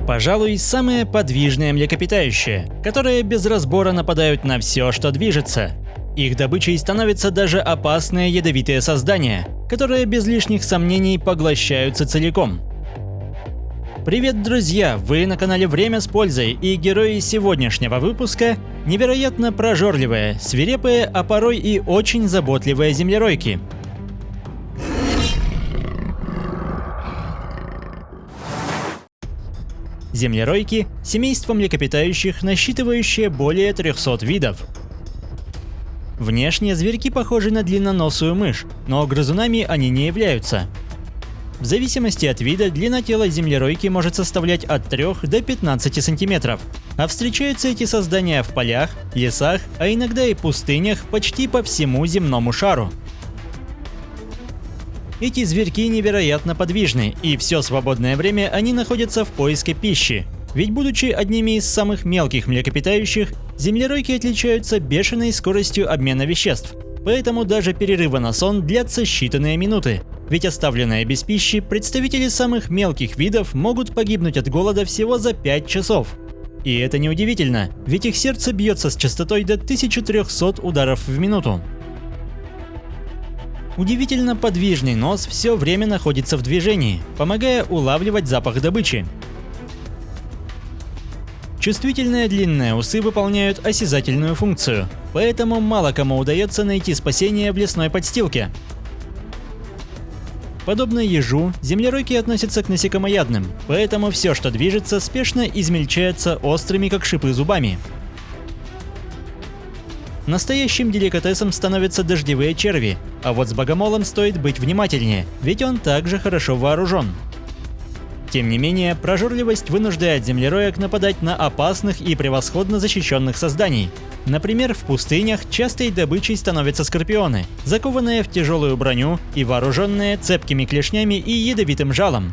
Пожалуй, самые подвижные млекопитающие, которые без разбора нападают на все, что движется. Их добычей становятся даже опасные ядовитые создания, которые без лишних сомнений поглощаются целиком. Привет, друзья! Вы на канале Время с пользой, и герои сегодняшнего выпуска – невероятно прожорливые, свирепые, а порой и очень заботливые землеройки. Землеройки – семейство млекопитающих, насчитывающее более 300 видов. Внешне зверьки похожи на длинноносую мышь, но грызунами они не являются. В зависимости от вида, длина тела землеройки может составлять от 3 до 15 сантиметров, а встречаются эти создания в полях, лесах, а иногда и пустынях почти по всему земному шару. Эти зверьки невероятно подвижны, и все свободное время они находятся в поиске пищи. Ведь, будучи одними из самых мелких млекопитающих, землеройки отличаются бешеной скоростью обмена веществ. Поэтому даже перерывы на сон длятся считанные минуты. Ведь оставленные без пищи, представители самых мелких видов могут погибнуть от голода всего за 5 часов. И это неудивительно, ведь их сердце бьется с частотой до 1300 ударов в минуту. Удивительно подвижный нос все время находится в движении, помогая улавливать запах добычи. Чувствительные длинные усы выполняют осязательную функцию, поэтому мало кому удается найти спасение в лесной подстилке. Подобно ежу, землеройки относятся к насекомоядным, поэтому все, что движется, спешно измельчается острыми, как шипы, зубами. Настоящим деликатесом становятся дождевые черви, а вот с богомолом стоит быть внимательнее, ведь он также хорошо вооружен. Тем не менее, прожорливость вынуждает землероек нападать на опасных и превосходно защищенных созданий. Например, в пустынях частой добычей становятся скорпионы, закованные в тяжелую броню и вооруженные цепкими клешнями и ядовитым жалом.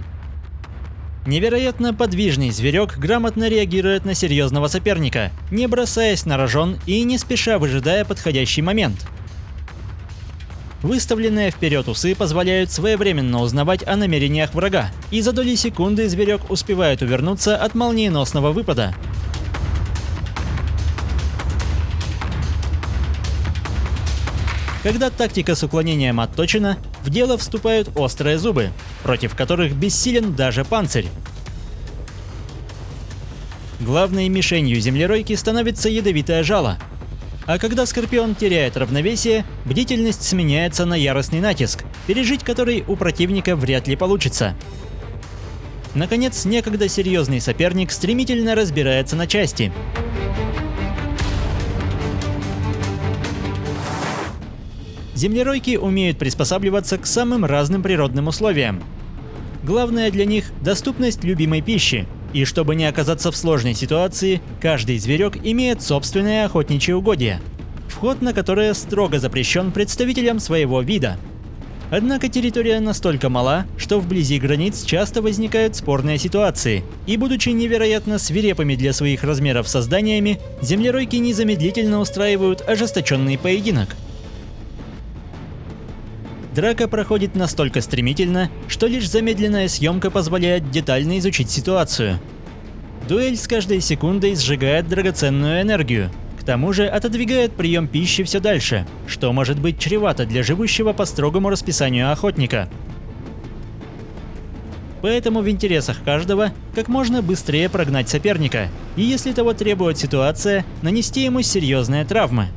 Невероятно подвижный зверек грамотно реагирует на серьезного соперника, не бросаясь на рожон и не спеша выжидая подходящий момент. Выставленные вперед усы позволяют своевременно узнавать о намерениях врага, и за доли секунды зверек успевает увернуться от молниеносного выпада. Когда тактика с уклонением отточена, в дело вступают острые зубы, против которых бессилен даже панцирь. Главной мишенью землеройки становится ядовитое жало. А когда скорпион теряет равновесие, бдительность сменяется на яростный натиск, пережить который у противника вряд ли получится. Наконец, некогда серьезный соперник стремительно разбирается на части. Землеройки умеют приспосабливаться к самым разным природным условиям. Главное для них – доступность любимой пищи. И чтобы не оказаться в сложной ситуации, каждый зверек имеет собственное охотничье угодье, вход на которое строго запрещен представителям своего вида. Однако территория настолько мала, что вблизи границ часто возникают спорные ситуации, и будучи невероятно свирепыми для своих размеров созданиями, землеройки незамедлительно устраивают ожесточенный поединок. Драка проходит настолько стремительно, что лишь замедленная съемка позволяет детально изучить ситуацию. Дуэль с каждой секундой сжигает драгоценную энергию, к тому же отодвигает прием пищи все дальше, что может быть чревато для живущего по строгому расписанию охотника. Поэтому в интересах каждого как можно быстрее прогнать соперника, и если того требует ситуация, нанести ему серьезные травмы.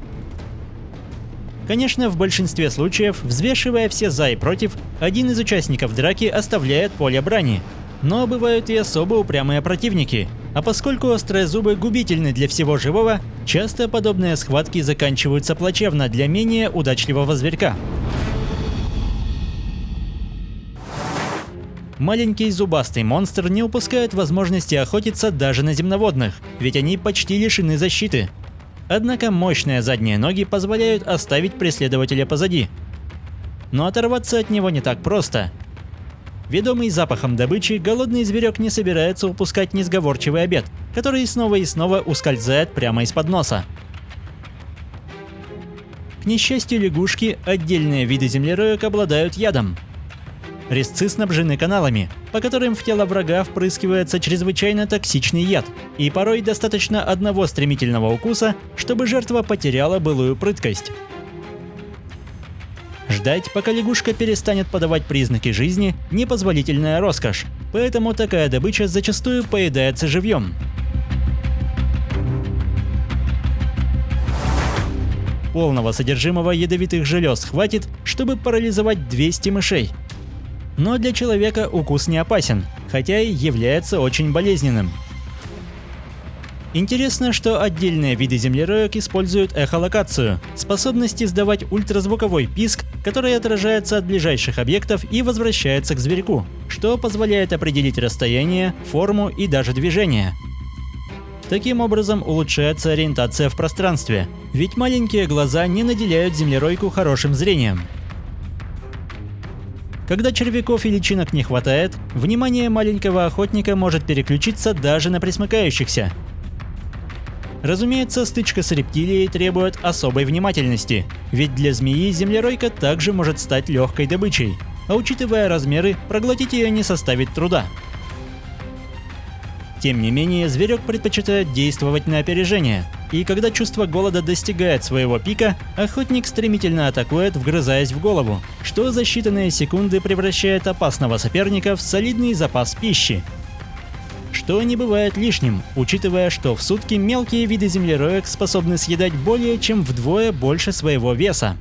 Конечно, в большинстве случаев, взвешивая все за и против, один из участников драки оставляет поле брани. Но бывают и особо упрямые противники, а поскольку острые зубы губительны для всего живого, часто подобные схватки заканчиваются плачевно для менее удачливого зверька. Маленький зубастый монстр не упускает возможности охотиться даже на земноводных, ведь они почти лишены защиты. Однако мощные задние ноги позволяют оставить преследователя позади. Но оторваться от него не так просто. Ведомый запахом добычи, голодный зверек не собирается упускать несговорчивый обед, который снова и снова ускользает прямо из-под носа. К несчастью лягушки, отдельные виды землероек обладают ядом. Резцы снабжены каналами, по которым в тело врага впрыскивается чрезвычайно токсичный яд, и порой достаточно одного стремительного укуса, чтобы жертва потеряла былую прыткость. Ждать, пока лягушка перестанет подавать признаки жизни, непозволительная роскошь, поэтому такая добыча зачастую поедается живьем. Полного содержимого ядовитых желез хватит, чтобы парализовать 200 мышей. Но для человека укус не опасен, хотя и является очень болезненным. Интересно, что отдельные виды землероек используют эхолокацию, способность издавать ультразвуковой писк, который отражается от ближайших объектов и возвращается к зверьку, что позволяет определить расстояние, форму и даже движение. Таким образом улучшается ориентация в пространстве, ведь маленькие глаза не наделяют землеройку хорошим зрением. Когда червяков и личинок не хватает, внимание маленького охотника может переключиться даже на пресмыкающихся. Разумеется, стычка с рептилией требует особой внимательности, ведь для змеи землеройка также может стать легкой добычей, а учитывая размеры, проглотить ее не составит труда. Тем не менее, зверек предпочитает действовать на опережение, и когда чувство голода достигает своего пика, охотник стремительно атакует, вгрызаясь в голову, что за считанные секунды превращает опасного соперника в солидный запас пищи. Что не бывает лишним, учитывая, что в сутки мелкие виды землероек способны съедать более чем вдвое больше своего веса.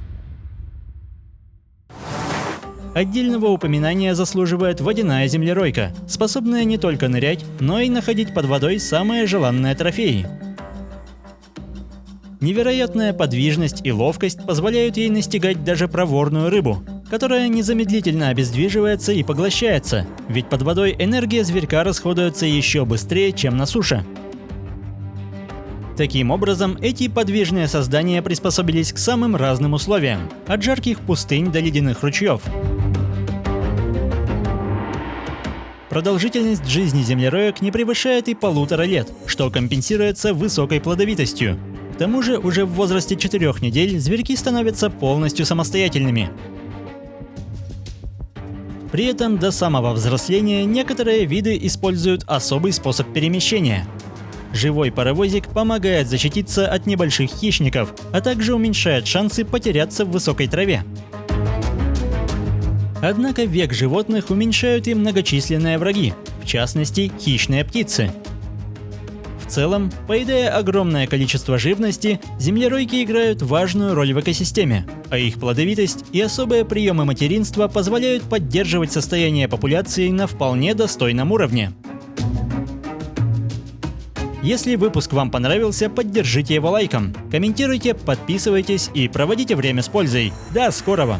Отдельного упоминания заслуживает водяная землеройка, способная не только нырять, но и находить под водой самые желанные трофеи. Невероятная подвижность и ловкость позволяют ей настигать даже проворную рыбу, которая незамедлительно обездвиживается и поглощается, ведь под водой энергия зверька расходуется еще быстрее, чем на суше. Таким образом, эти подвижные создания приспособились к самым разным условиям, от жарких пустынь до ледяных ручьев. Продолжительность жизни землероек не превышает и 1,5 лет, что компенсируется высокой плодовитостью. К тому же, уже в возрасте 4 недель зверьки становятся полностью самостоятельными. При этом до самого взросления некоторые виды используют особый способ перемещения. Живой паровозик помогает защититься от небольших хищников, а также уменьшает шансы потеряться в высокой траве. Однако век животных уменьшают и многочисленные враги, в частности, хищные птицы. В целом, поедая огромное количество живности, землеройки играют важную роль в экосистеме, а их плодовитость и особые приемы материнства позволяют поддерживать состояние популяции на вполне достойном уровне. Если выпуск вам понравился, поддержите его лайком, комментируйте, подписывайтесь и проводите время с пользой. До скорого!